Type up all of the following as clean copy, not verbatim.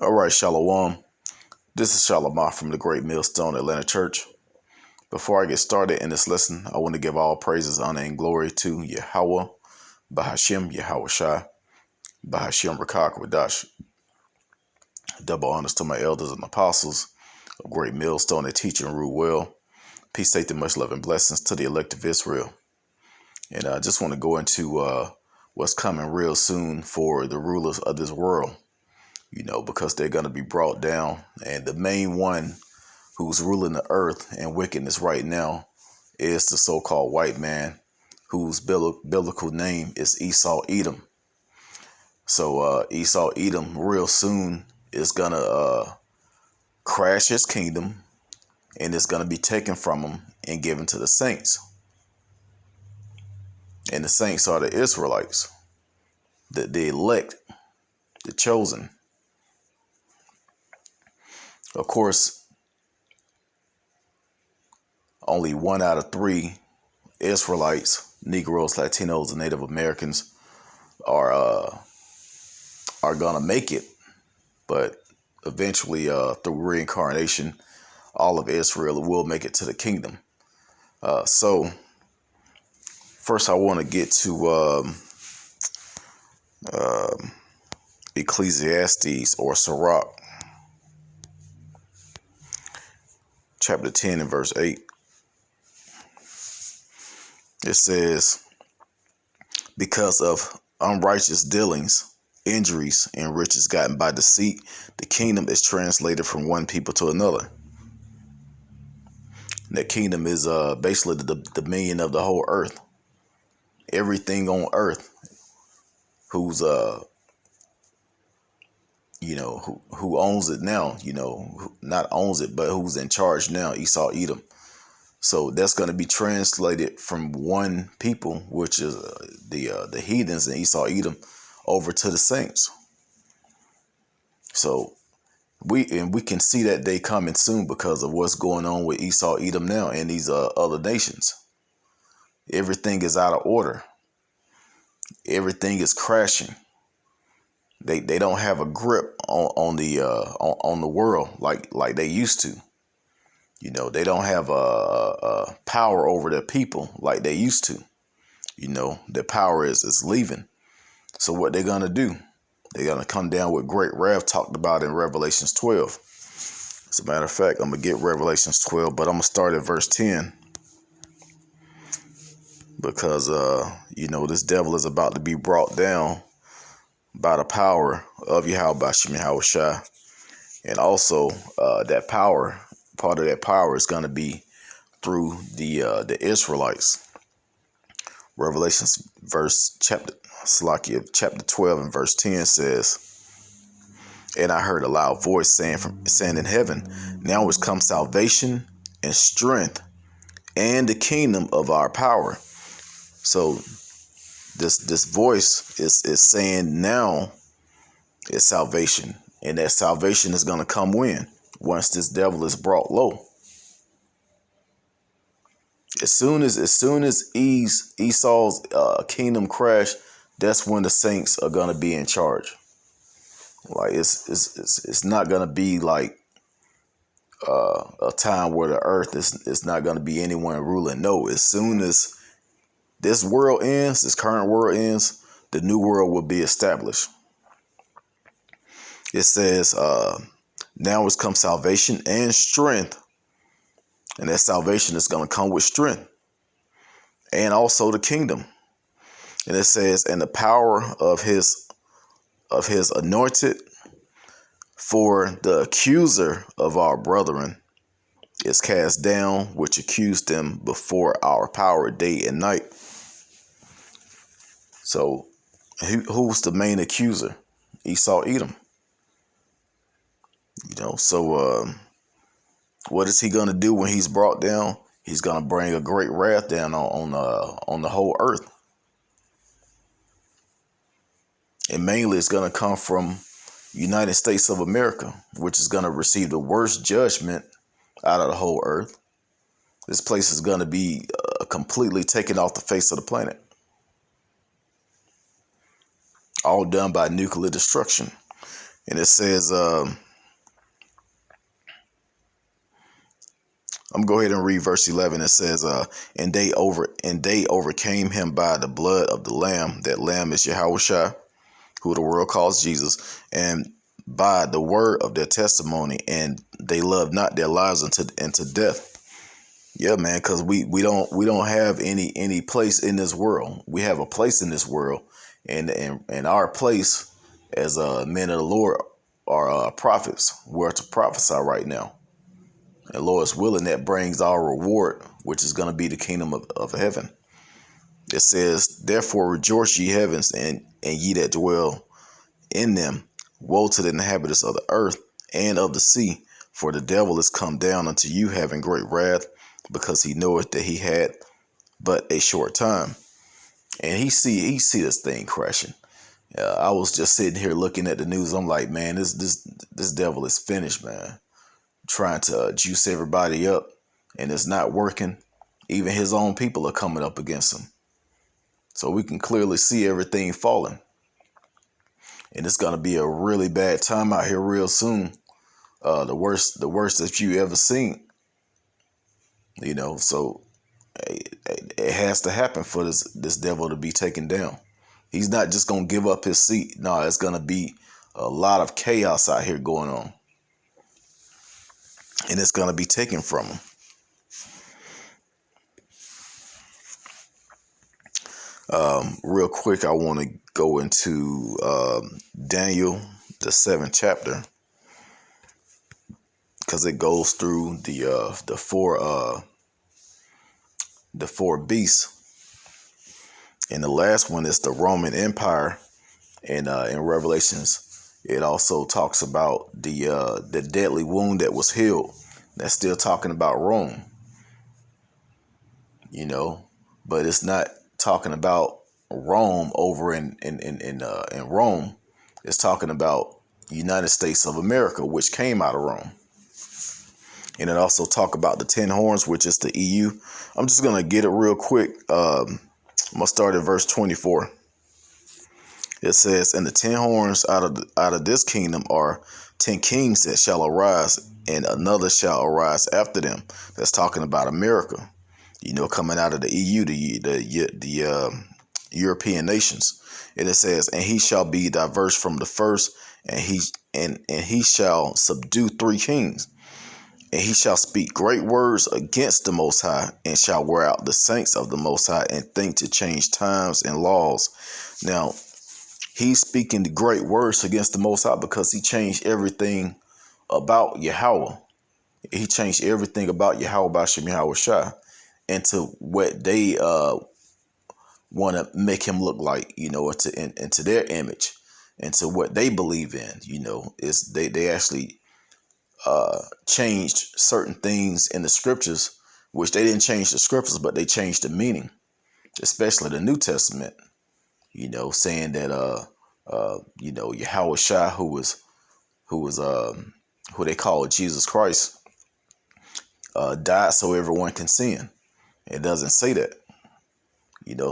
All right, Shalom. This is Shalom from the Great Millstone Atlanta Church. Before I get started in this lesson, I want to give all praises, honor, and glory to Yahweh, Bahashim, Yahweh Shai, Bahashim Rakak Wadash. Double honors to my elders and apostles of Great Millstone that teach and rule well. Peace, safety, much love, and blessings to the elect of Israel. And I just want to go into what's coming real soon for the rulers of this world. Because they're going to be brought down. And the main one who's ruling the earth and wickedness right now is the so-called white man, whose biblical name is Esau Edom. So Esau Edom real soon is going to crash his kingdom, and it's going to be taken from him and given to the saints. And the saints are the Israelites, the elect, the chosen. Of course, only 1 out of 3 Israelites, Negroes, Latinos, and Native Americans are gonna make it, but eventually, through reincarnation, all of Israel will make it to the kingdom. So first, I want to get to Ecclesiastes or Sirach, chapter 10 and verse 8. It says, because of unrighteous dealings, injuries, and riches gotten by deceit, the kingdom is translated from one people to another. And that kingdom is basically the dominion of the whole earth. Everything on earth who's who owns it now, not owns it, but who's in charge now, Esau Edom. So that's going to be translated from one people, which is the heathens in Esau Edom, over to the saints. So we can see that day coming soon because of what's going on with Esau Edom now and these other nations. Everything is out of order. Everything is crashing. They don't have a grip on the world like they used to. They don't have a power over their people like they used to. Their power is leaving. So what they're gonna do? They're gonna come down with great wrath, talked about in Revelations 12. As a matter of fact, I'm gonna get Revelations 12, but I'm gonna start at verse 10 because this devil is about to be brought down by the power of Yahweh Shai. And also that power, part of that power is going to be through the Israelites. Revelations chapter 12 and verse 10 says, and I heard a loud voice saying in heaven, now is come salvation and strength and the kingdom of our power. So this voice is saying now is salvation, and that salvation is going to come once this devil is brought low. As soon as Esau's kingdom crash, that's when the saints are going to be in charge. Like it's not going to be like a time where the earth is not going to be anyone ruling. No, as soon as this world ends, this current world ends, the new world will be established. It says, now has come salvation and strength. And that salvation is going to come with strength. And also the kingdom. And it says, and the power of his anointed, for the accuser of our brethren is cast down, which accused them before our power day and night. So who's the main accuser? Esau Edom. So what is he going to do when he's brought down? He's going to bring a great wrath down on the whole earth. And mainly it's going to come from United States of America, which is going to receive the worst judgment out of the whole earth. This place is going to be completely taken off the face of the planet. All done by nuclear destruction. And it says, I'm gonna go ahead and read verse 11. It says, and they overcame him by the blood of the Lamb. That Lamb is Yahushua, who the world calls Jesus, and by the word of their testimony, and they loved not their lives unto death. Yeah, man, because we don't have any place in this world. We have a place in this world, and our place as men of the Lord are prophets. We're to prophesy right now. And Lord is willing, that brings our reward, which is going to be the kingdom of heaven. It says, therefore rejoice, ye heavens, and ye that dwell in them. Woe to the inhabitants of the earth and of the sea, for the devil is come down unto you, having great wrath, because he knoweth that he had but a short time. And he see this thing crashing. I was just sitting here looking at the news. I'm like, man, this devil is finished, man. Trying to juice everybody up, and it's not working. Even his own people are coming up against him. So we can clearly see everything falling. And it's going to be a really bad time out here real soon. The worst that you ever seen. So it has to happen for this devil to be taken down. He's not just going to give up his seat. No, it's going to be a lot of chaos out here going on. And it's going to be taken from him. Real quick, I want to go into Daniel, the 7th chapter, because it goes through the four beasts, and the last one is the Roman Empire. And in Revelations, it also talks about the deadly wound that was healed. That's still talking about Rome, but it's not talking about Rome over in Rome. It's talking about United States of America, which came out of Rome. And it also talk about the 10 horns, which is the EU. I'm just going to get it real quick. I'm going to start at verse 24. It says, and the 10 horns out of this kingdom are 10 kings that shall arise, and another shall arise after them. That's talking about America, coming out of the EU, the European nations. And it says, and he shall be diverse from the first, and he shall subdue 3 kings. And he shall speak great words against the Most High, and shall wear out the saints of the Most High, and think to change times and laws. Now, he's speaking the great words against the Most High because he changed everything about Yahweh. He changed everything about Yahweh B'Shem Yahushua into what they want to make him look like, into their image, into what they believe in. Is they actually changed certain things in the scriptures, which they didn't change the scriptures, but they changed the meaning, especially the New Testament. Saying that Yahushua, who they call Jesus Christ, died so everyone can sin. It doesn't say that.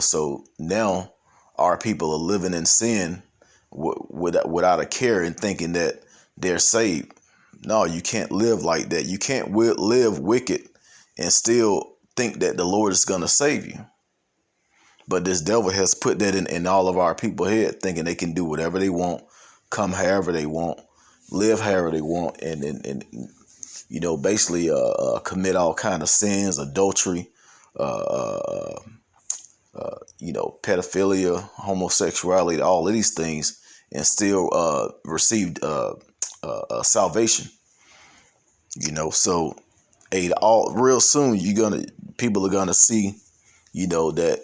So now our people are living in sin without a care and thinking that they're saved. No, you can't live like that. You can't live wicked and still think that the Lord is going to save you. But this devil has put that in all of our people's head, thinking they can do whatever they want, come however they want, live however they want, and basically commit all kind of sins, adultery, pedophilia, homosexuality, all of these things, and still receive salvation. So real soon people are gonna see, that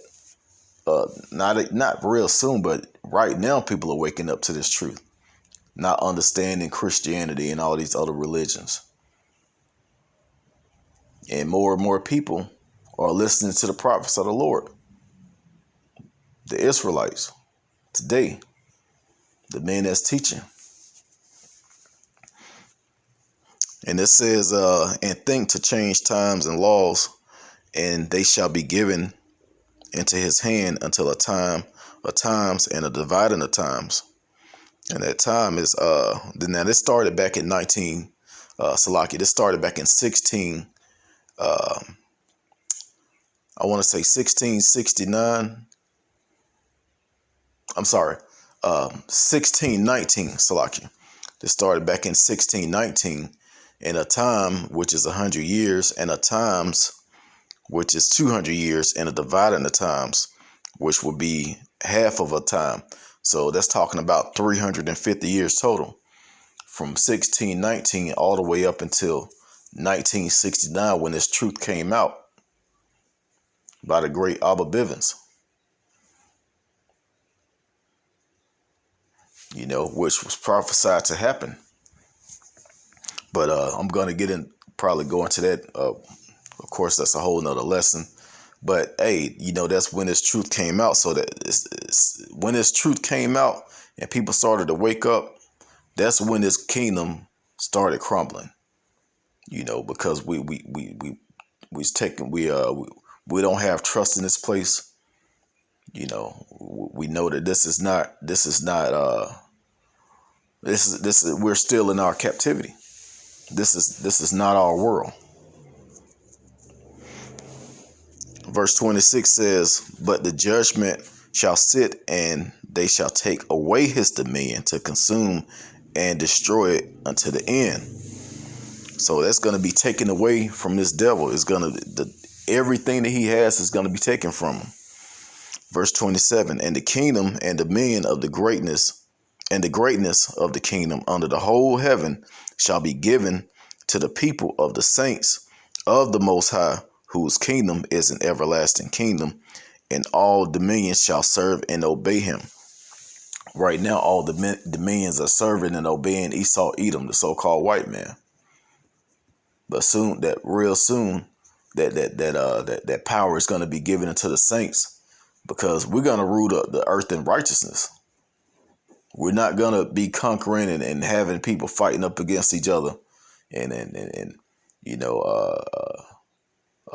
not real soon, but right now people are waking up to this truth, not understanding Christianity and all these other religions. And more people are listening to the prophets of the Lord, the Israelites today, the men that's teaching. And it says, and think to change times and laws, and they shall be given into his hand until a time of times and a dividing of times. And that time is now this started back in 19 Salaki. This started back in 16 I want to say 1669. I'm sorry, 1619 Salaki. This started back in 1619 in a time which is 100 years and a times which is 200 years and a dividing the times which would be half of a time. So that's talking about 350 years total from 1619 all the way up until 1969 when this truth came out by the great Abba Bivens, which was prophesied to happen. But I'm going to probably go into that. Of course, that's a whole nother lesson. But hey, that's when this truth came out. So that when this truth came out and people started to wake up, that's when this kingdom started crumbling. Because we don't have trust in this place. We know that this is we're still in our captivity. This is not our world. Verse 26 says, "But the judgment shall sit, and they shall take away his dominion to consume and destroy it unto the end." So that's going to be taken away from this devil. Everything that he has is going to be taken from him. Verse 27, "And the kingdom and dominion of the greatness of the kingdom under the whole heaven shall be given to the people of the saints of the Most High, whose kingdom is an everlasting kingdom, and all dominions shall serve and obey him." Right now, all the dominions are serving and obeying Esau, Edom, the so-called white man. But real soon, that power is going to be given into the saints, because we're going to rule the earth in righteousness. We're not going to be conquering and having people fighting up against each other and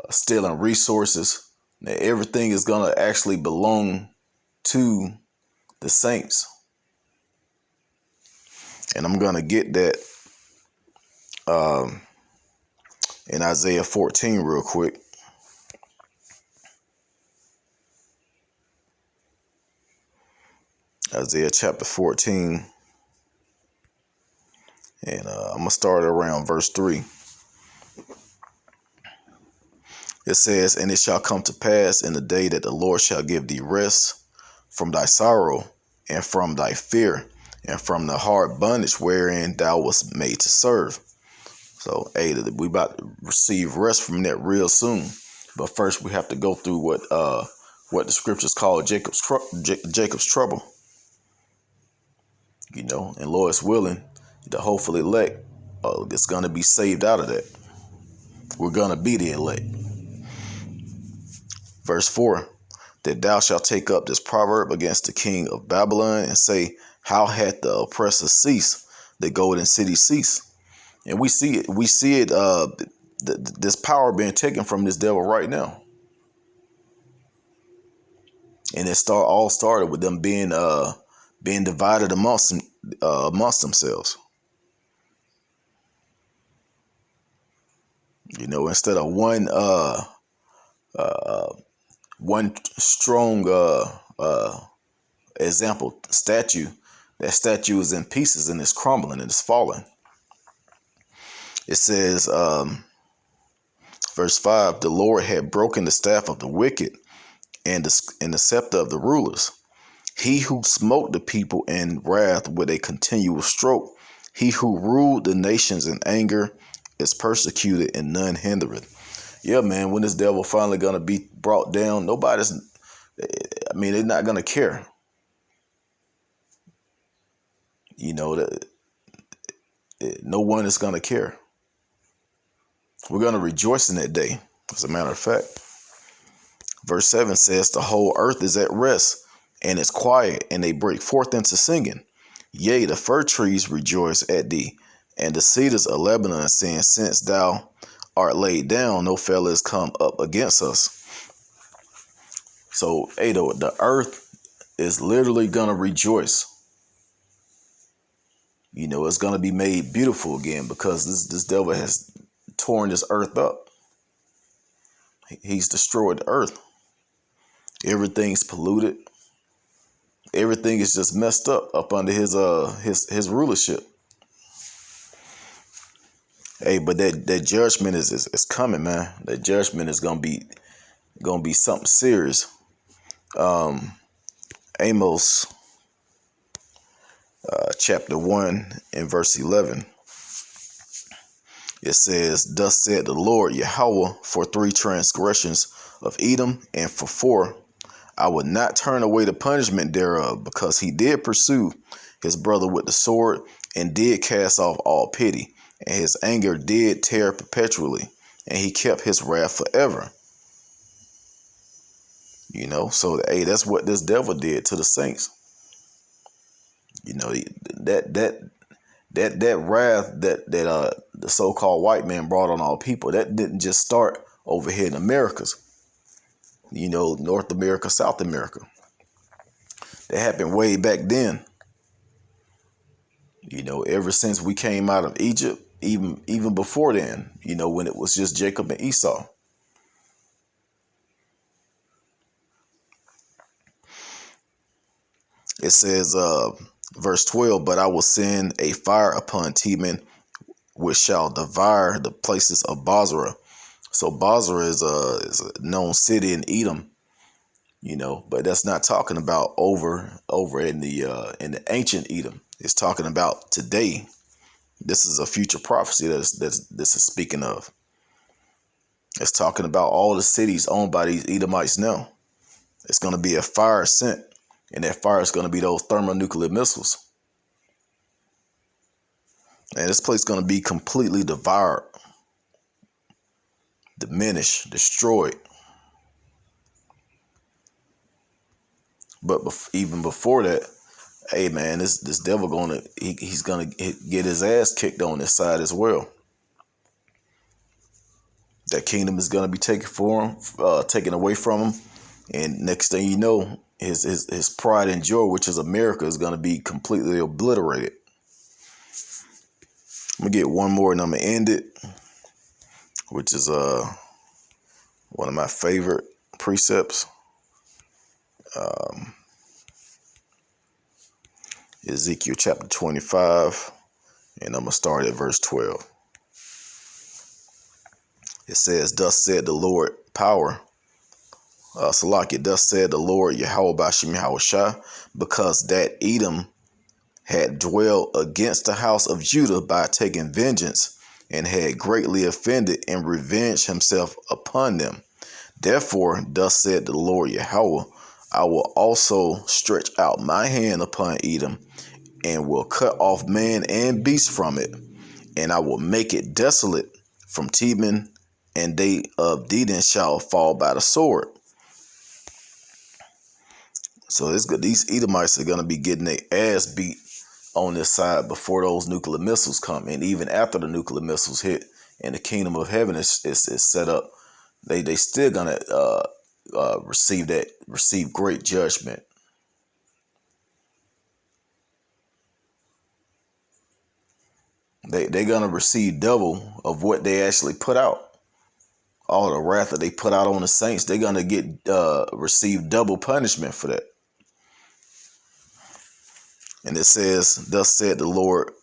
stealing resources. Now, everything is going to actually belong to the saints. And I'm going to get that in Isaiah 14 real quick. Isaiah chapter 14. And I'm going to start around verse 3. It says, "And it shall come to pass in the day that the Lord shall give thee rest from thy sorrow and from thy fear and from the hard bondage wherein thou wast made to serve." So, hey, we about to receive rest from that real soon. But first, we have to go through what the scriptures call Jacob's trouble. And Lord's willing, the hopeful elect is going to be saved out of that. We're going to be the elect. Verse 4, "That thou shalt take up this proverb against the king of Babylon and say, How hath the oppressor ceased, the golden city ceased?" And we see it. This power being taken from this devil right now. And it all started with them being divided amongst themselves. Instead of one strong example statue, that statue is in pieces and it's crumbling and it's falling. It says, verse 5, "The Lord had broken the staff of the wicked and the scepter of the rulers. He who smote the people in wrath with a continual stroke, he who ruled the nations in anger is persecuted and none hindereth." Yeah, man, when this devil finally going to be brought down, they're not going to care. No one is going to care. We're going to rejoice in that day, as a matter of fact. Verse 7 says, "The whole earth is at rest and is quiet, and they break forth into singing. Yea, the fir trees rejoice at thee, and the cedars of Lebanon, saying, Since thou art laid down, no fellow is come up against us." So, the earth is literally going to rejoice. it's going to be made beautiful again, because this devil has torn this earth up. He's destroyed the earth. Everything's polluted. Everything is just messed up under his rulership. Hey, but that judgment is coming, man. That judgment is gonna be something serious. Amos chapter 1 and verse 11. It says, "Thus said the Lord Yahweh, for 3 transgressions of Edom, and for 4, I would not turn away the punishment thereof, because he did pursue his brother with the sword, and did cast off all pity, and his anger did tear perpetually, and he kept his wrath forever." So hey, that's what this devil did to the saints. That wrath that the so-called white man brought on all people, that didn't just start over here in Americas. North America, South America. That happened way back then. Ever since we came out of Egypt, even before then, when it was just Jacob and Esau. It says, verse 12, "But I will send a fire upon Teman, which shall devour the places of Bozrah." So Bozrah is a known city in Edom, but that's not talking about over in the ancient Edom. It's talking about today. This is a future prophecy this is speaking of. It's talking about all the cities owned by these Edomites now. It's going to be a fire sent, and that fire is going to be those thermonuclear missiles. And this place is going to be completely devoured, diminished, destroyed. But even before that, hey man, this devil he's gonna get his ass kicked on this side as well. That kingdom is gonna be taken away from him, and next thing you know, his pride and joy, which is America, is gonna be completely obliterated. I'm gonna get one more and I'm gonna end it, which is one of my favorite precepts. Ezekiel chapter 25, and I'm going to start at verse 12. It says, "Thus said the Lord power." Salaki, "Thus said the Lord Yahweh Bashim Yahushua, because that Edom had dwelled against the house of Judah by taking vengeance, and had greatly offended and revenged himself upon them. Therefore, thus said the Lord Yahweh, I will also stretch out my hand upon Edom, and will cut off man and beast from it, and I will make it desolate from Teman, and they of Dedan shall fall by the sword." So these Edomites are going to be getting their ass beat on this side before those nuclear missiles come, and even after the nuclear missiles hit and the kingdom of heaven is set up, they still going to receive great judgment. They're going to receive double of what they actually put out. All the wrath that they put out on the saints, they're going to receive double punishment for that. And it says, "Thus said the Lord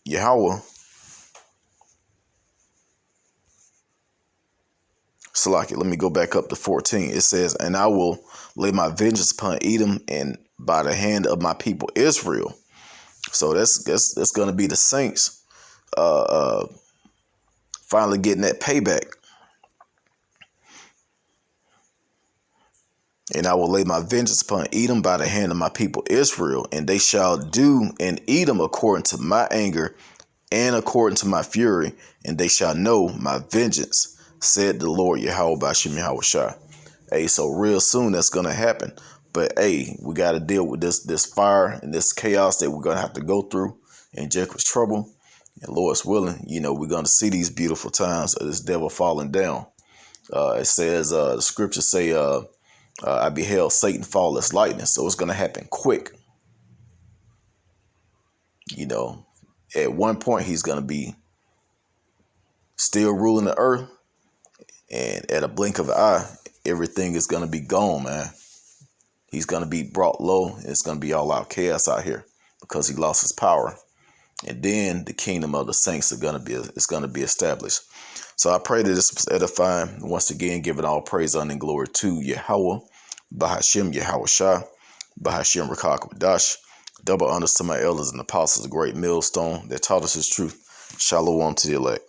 Yahweh." Salaki, let me go back up to 14. It says, "And I will lay my vengeance upon Edom, and by the hand of my people Israel." So that's going to be the saints finally getting that payback. "And I will lay my vengeance upon Edom by the hand of my people Israel, and they shall do in Edom according to my anger and according to my fury, and they shall know my vengeance, said the Lord Yahweh Bashim Yahushua." Hey, so real soon that's going to happen. But hey, we got to deal with this fire and this chaos that we're going to have to go through in Jacob's trouble. And Lord's willing, we're going to see these beautiful times of this devil falling down. It says, the scriptures say, I beheld Satan fall as lightning. So it's going to happen quick. at one point he's going to be still ruling the earth, and at a blink of an eye, everything is going to be gone, man. He's going to be brought low. It's going to be all out chaos out here because he lost his power. And then the kingdom of the saints is going to be established. So I pray that this was edifying. Once again, giving all praise, honor, and glory to Yahweh, Bahashim, Yahweh Shah, Bahashim Rakak Wadash. Double honors to my elders and apostles, a great millstone that taught us his truth. Shalom to the elect.